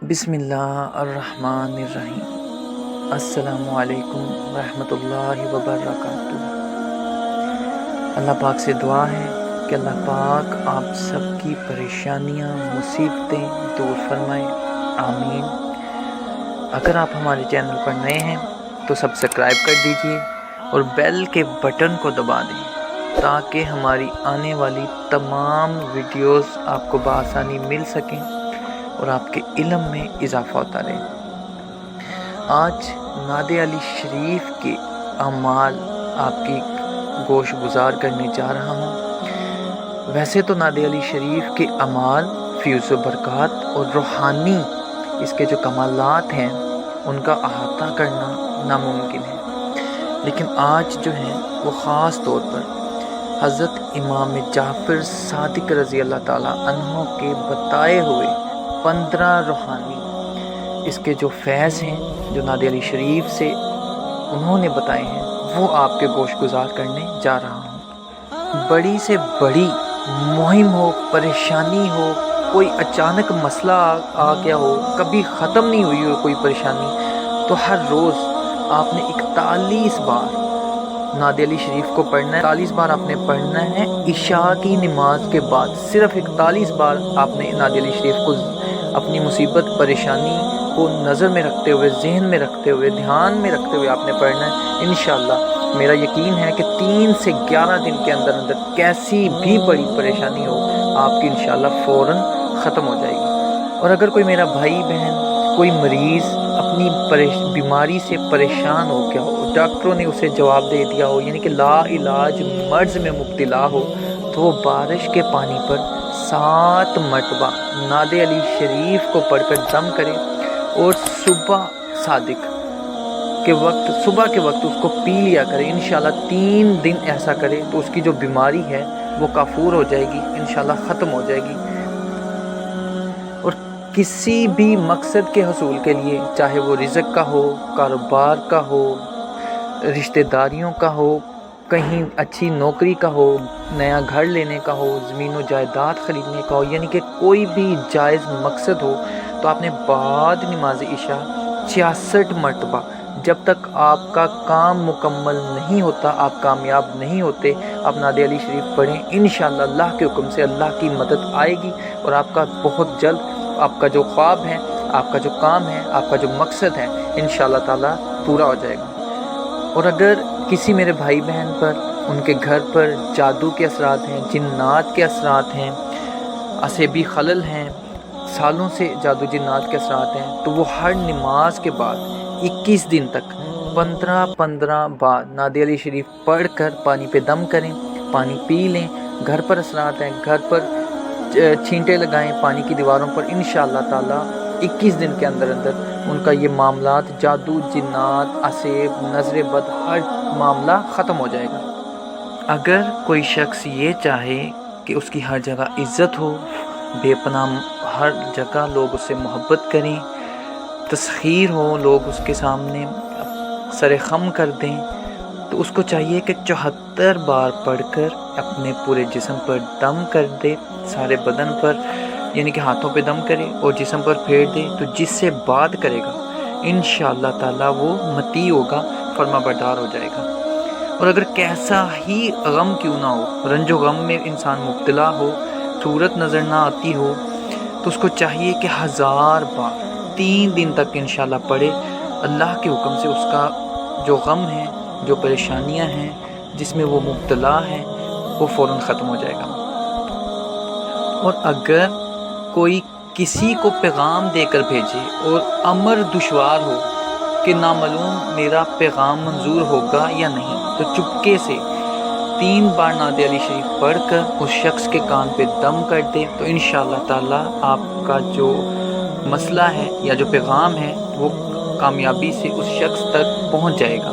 بسم اللہ الرحمن الرحیم۔ السلام علیکم ورحمۃ اللہ وبرکاتہ۔ اللہ پاک سے دعا ہے کہ اللہ پاک آپ سب کی پریشانیاں مصیبتیں دور فرمائے، آمین۔ اگر آپ ہمارے چینل پر نئے ہیں تو سبسکرائب کر دیجئے اور بیل کے بٹن کو دبا دیں تاکہ ہماری آنے والی تمام ویڈیوز آپ کو بآسانی مل سکیں اور آپ کے علم میں اضافہ ہوتا رہے۔ آج نعت علی شریف کے اعمال آپ کی گوش گزار کرنے جا رہا ہوں۔ ویسے تو نعت علی شریف کے اعمال فیض و برکات اور روحانی اس کے جو کمالات ہیں ان کا احاطہ کرنا ناممکن ہے، لیکن آج جو ہے وہ خاص طور پر حضرت امام جعفر صادق رضی اللہ تعالیٰ عنہ کے بتائے ہوئے 15 روحانی اس کے جو فیض ہیں جو نعت علی شریف سے انہوں نے بتائے ہیں وہ آپ کے گوش گزار کرنے جا رہا ہوں۔ بڑی سے بڑی مہم ہو، پریشانی ہو، کوئی اچانک مسئلہ آ گیا ہو، کبھی ختم نہیں ہوئی ہو کوئی پریشانی، تو ہر روز آپ نے 41 بار نعت علی شریف کو پڑھنا ہے۔ 41 بار آپ نے پڑھنا ہے عشاء کی نماز کے بعد، صرف 41 بار آپ نے نعت علی شریف کو اپنی مصیبت پریشانی کو نظر میں رکھتے ہوئے، ذہن میں رکھتے ہوئے، دھیان میں رکھتے ہوئے آپ نے پڑھنا ہے۔ انشاءاللہ میرا یقین ہے کہ 3 سے 11 دن کے اندر کیسی بھی بڑی پریشانی ہو آپ کی انشاءاللہ فوراً ختم ہو جائے گی۔ اور اگر کوئی میرا بھائی بہن کوئی مریض اپنی بیماری سے پریشان ہو گیا ہو، ڈاکٹروں نے اسے جواب دے دیا ہو، یعنی کہ لا علاج مرض میں مبتلا ہو، تو وہ بارش کے پانی پر 7 مرتبہ نعت علی شریف کو پڑھ کر دم کرے اور صبح صادق کے وقت، صبح کے وقت اس کو پی لیا کرے۔ انشاءاللہ 3 دن ایسا کرے تو اس کی جو بیماری ہے وہ کافور ہو جائے گی، انشاءاللہ ختم ہو جائے گی۔ اور کسی بھی مقصد کے حصول کے لیے، چاہے وہ رزق کا ہو، کاروبار کا ہو، رشتہ داریوں کا ہو، کہیں اچھی نوکری کا ہو، نیا گھر لینے کا ہو، زمین و جائیداد خریدنے کا ہو، یعنی کہ کوئی بھی جائز مقصد ہو، تو آپ نے بعد نماز عشاء 66 مرتبہ، جب تک آپ کا کام مکمل نہیں ہوتا، آپ کامیاب نہیں ہوتے، آپ نعت علی شریف پڑھیں۔ انشاءاللہ اللہ کے حکم سے اللہ کی مدد آئے گی اور آپ کا بہت جلد آپ کا جو خواب ہے، آپ کا جو کام ہے، آپ کا جو مقصد ہے، انشاءاللہ تعالیٰ پورا ہو جائے گا۔ اور اگر کسی میرے بھائی بہن پر، ان کے گھر پر جادو کے اثرات ہیں، جنات کے اثرات ہیں، عصبی خلل ہیں، سالوں سے جادو جنات کے اثرات ہیں، تو وہ ہر نماز کے بعد 21 دن تک 15 بار نعت علی شریف پڑھ کر پانی پہ دم کریں، پانی پی لیں۔ گھر پر اثرات ہیں، گھر پر چھینٹے لگائیں پانی کی دیواروں پر، انشاءاللہ تعالیٰ 21 دن کے اندر ان کا یہ معاملات، جادو جنات، عصب، نظر بد، ہر معاملہ ختم ہو جائے گا۔ اگر کوئی شخص یہ چاہے کہ اس کی ہر جگہ عزت ہو، بے پناہ ہر جگہ لوگ اس سے محبت کریں، تسخیر ہو، لوگ اس کے سامنے سر خم کر دیں، تو اس کو چاہیے کہ 74 بار پڑھ کر اپنے پورے جسم پر دم کر دے، سارے بدن پر، یعنی کہ ہاتھوں پہ دم کرے اور جسم پر پھیر دے، تو جس سے بات کرے گا انشاءاللہ تعالیٰ وہ مطیع ہوگا، فرما بردار ہو جائے گا۔ اور اگر کیسا ہی غم کیوں نہ ہو، رنج و غم میں انسان مبتلا ہو، صورت نظر نہ آتی ہو، تو اس کو چاہیے کہ 1000 بار 3 دن تک انشاءاللہ پڑھے۔ اللہ کے حکم سے اس کا جو غم ہے، جو پریشانیاں ہیں، جس میں وہ مبتلا ہے، وہ فوراً ختم ہو جائے گا۔ اور اگر کوئی کسی کو پیغام دے کر بھیجے اور امر دشوار ہو کہ نامعلوم میرا پیغام منظور ہوگا یا نہیں، تو چپکے سے 3 بار نعت علی شریف پڑھ کر اس شخص کے کان پہ دم کر دے، تو انشاءاللہ تعالیٰ آپ کا جو مسئلہ ہے یا جو پیغام ہے وہ کامیابی سے اس شخص تک پہنچ جائے گا۔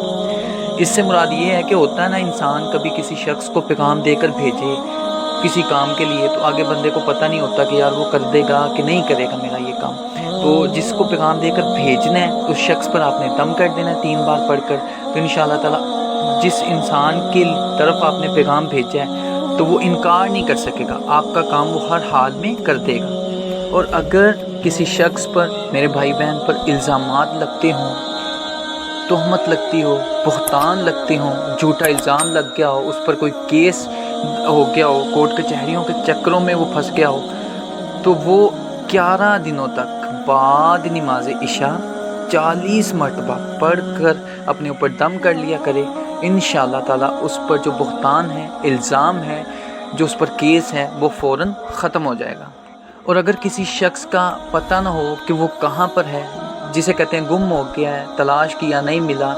اس سے مراد یہ ہے کہ ہوتا ہے نا، انسان کبھی کسی شخص کو پیغام دے کر بھیجے کسی کام کے لیے، تو آگے بندے کو پتہ نہیں ہوتا کہ یار وہ کر دے گا کہ نہیں کرے گا میرا یہ کام، تو جس کو پیغام دے کر بھیجنا ہے اس شخص پر آپ نے دم کر دینا ہے 3 بار پڑھ کر، تو انشاءاللہ تعالیٰ جس انسان کی طرف آپ نے پیغام بھیجا ہے تو وہ انکار نہیں کر سکے گا، آپ کا کام وہ ہر حال میں کر دے گا۔ اور اگر کسی شخص پر، میرے بھائی بہن پر الزامات لگتے ہوں، تہمت لگتی ہو، بہتان لگتے ہوں، جھوٹا الزام لگ گیا ہو، اس پر کوئی کیس ہو گیا ہو، کورٹ کچہریوں کے چکروں میں وہ پھنس گیا ہو، تو وہ 11 دنوں تک بعد نماز عشاء 40 مرتبہ پڑھ کر اپنے اوپر دم کر لیا کرے۔ انشاءاللہ تعالیٰ اس پر جو بہتان ہے، الزام ہے، جو اس پر کیس ہے، وہ فوراً ختم ہو جائے گا۔ اور اگر کسی شخص کا پتہ نہ ہو کہ وہ کہاں پر ہے، جسے کہتے ہیں گم ہو گیا ہے، تلاش کیا نہیں ملا،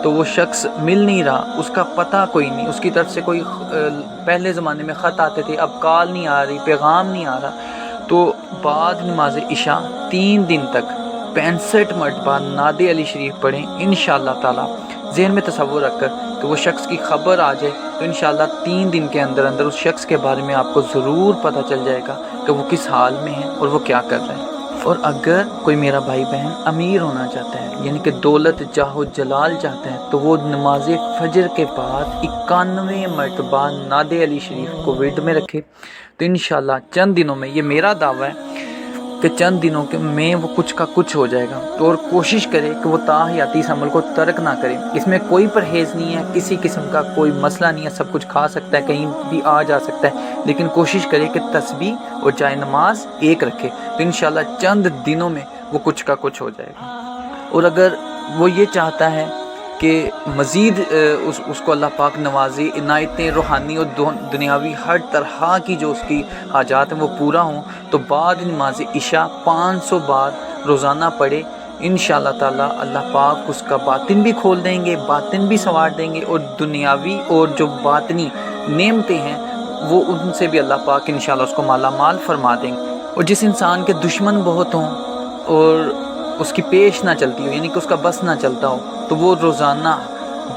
تو وہ شخص مل نہیں رہا، اس کا پتہ کوئی نہیں، اس کی طرف سے کوئی پہلے زمانے میں خط آتے تھے، اب کال نہیں آ رہی، پیغام نہیں آ رہا، تو بعد نماز عشاء 3 دن تک 65 مرتبہ نعت علی شریف پڑھیں انشاءاللہ تعالیٰ، ذہن میں تصور رکھ کر کہ وہ شخص کی خبر آ جائے تو انشاءاللہ 3 دن کے اندر اندر اس شخص کے بارے میں آپ کو ضرور پتہ چل جائے گا کہ وہ کس حال میں ہے اور وہ کیا کر رہا ہے۔ اور اگر کوئی میرا بھائی بہن امیر ہونا چاہتا ہے، یعنی کہ دولت جاہ و جلال چاہتا ہے، تو وہ نماز فجر کے بعد 91 مرتبہ نعت علی شریف کو ورد میں رکھے، تو انشاءاللہ چند دنوں میں، یہ میرا دعویٰ ہے کہ چند دنوں میں وہ کچھ کا کچھ ہو جائے گا۔ تو اور کوشش کرے کہ وہ تاحیاتی اس عمل کو ترک نہ کرے، اس میں کوئی پرہیز نہیں ہے، کسی قسم کا کوئی مسئلہ نہیں ہے، سب کچھ کھا سکتا ہے، کہیں بھی آ جا سکتا ہے، لیکن کوشش کرے کہ تسبیح اور جائے نماز ایک رکھے، تو انشاءاللہ چند دنوں میں وہ کچھ کا کچھ ہو جائے گا۔ اور اگر وہ یہ چاہتا ہے کہ مزید اس کو اللہ پاک نوازے، عنایتیں روحانی اور دنیاوی ہر طرح کی جو اس کی حاجات ہیں وہ پورا ہوں، تو بعد نماز عشاء 500 بار روزانہ پڑھے، انشاءاللہ تعالیٰ اللہ پاک اس کا باطن بھی کھول دیں گے، باطن بھی سنوار دیں گے، اور دنیاوی اور جو باطنی نعمتیں ہیں وہ ان سے بھی اللہ پاک انشاءاللہ اس کو مالا مال فرما دیں گے۔ اور جس انسان کے دشمن بہت ہوں اور اس کی پیش نہ چلتی ہو، یعنی کہ اس کا بس نہ چلتا ہو، تو وہ روزانہ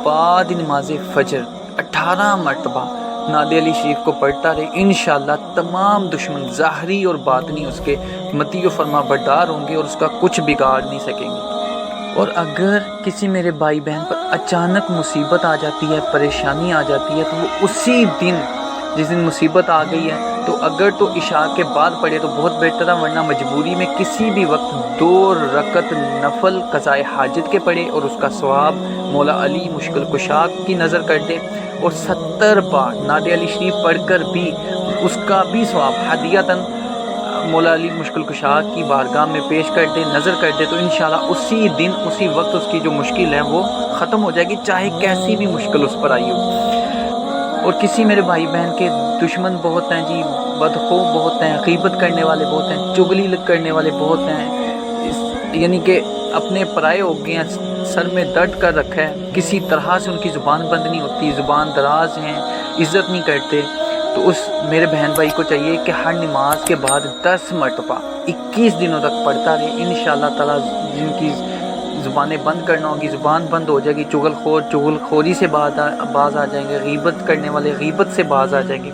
بعد نماز فجر 18 مرتبہ نعت علی شریف کو پڑھتا رہے، انشاءاللہ تمام دشمن ظاہری اور باطنی اس کے مطیع و فرما بردار ہوں گے اور اس کا کچھ بگاڑ نہیں سکیں گے۔ اور اگر کسی میرے بھائی بہن پر اچانک مصیبت آ جاتی ہے، پریشانی آ جاتی ہے، تو وہ اسی دن، جس دن مصیبت آ گئی ہے، تو اگر تو عشاء کے بعد پڑھے تو بہت بہتر ہے، ورنہ مجبوری میں کسی بھی وقت 2 رکعت نفل قضائے حاجت کے پڑھے اور اس کا ثواب مولا علی مشکل کشا کی نظر کر دے، اور 70 بار نعت علی شریف پڑھ کر بھی اس کا بھی ثواب ہدیۃً مولا علی مشکل کشا کی بارگاہ میں پیش کر دے، نظر کر دے، تو انشاءاللہ اسی دن اسی وقت اس کی جو مشکل ہے وہ ختم ہو جائے گی، چاہے کیسی بھی مشکل اس پر آئی ہو۔ اور کسی میرے بھائی بہن کے دشمن بہت ہیں جی، بدخو بہت ہیں، غیبت کرنے والے بہت ہیں، چغلی کرنے والے بہت ہیں، یعنی کہ اپنے پرائے ہو گئے ہیں، سر میں درد کر رکھا ہے، کسی طرح سے ان کی زبان بند نہیں ہوتی، زبان دراز ہیں، عزت نہیں کرتے، تو اس میرے بہن بھائی کو چاہیے کہ ہر نماز کے بعد 10 مرتبہ 21 دنوں تک پڑھتا رہے، انشاءاللہ تعالیٰ جن کی زبانیں بند کرنا ہوگی، زبان بند ہو جائے گی، چغل خوری سے باز آ جائیں گے، غیبت کرنے والے غیبت سے باز آ جائیں گے۔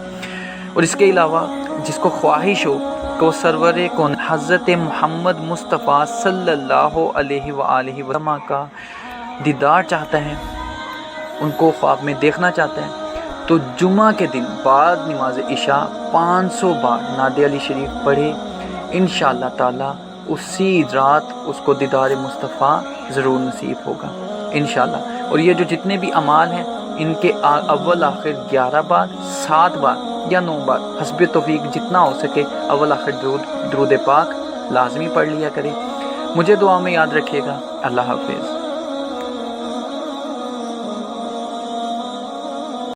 اور اس کے علاوہ جس کو خواہش ہو کہ وہ سرور کون حضرت محمد مصطفیٰ صلی اللہ علیہ وآلہ وسلم کا دیدار چاہتا ہے، ان کو خواب میں دیکھنا چاہتا ہے، تو جمعہ کے دن بعد نماز عشاء 500 بار نعت علی شریف پڑھے، انشاءاللہ تعالیٰ اسی رات اس کو دیدار مصطفیٰ ضرور نصیب ہوگا انشاءاللہ۔ اور یہ جو جتنے بھی اعمال ہیں ان کے اول آخر 11 بار، 7 بار یا 9 بار حسب توفیق جتنا ہو سکے اول آخر درود پاک لازمی پڑھ لیا کرے۔ مجھے دعا میں یاد رکھیے گا۔ اللہ حافظ۔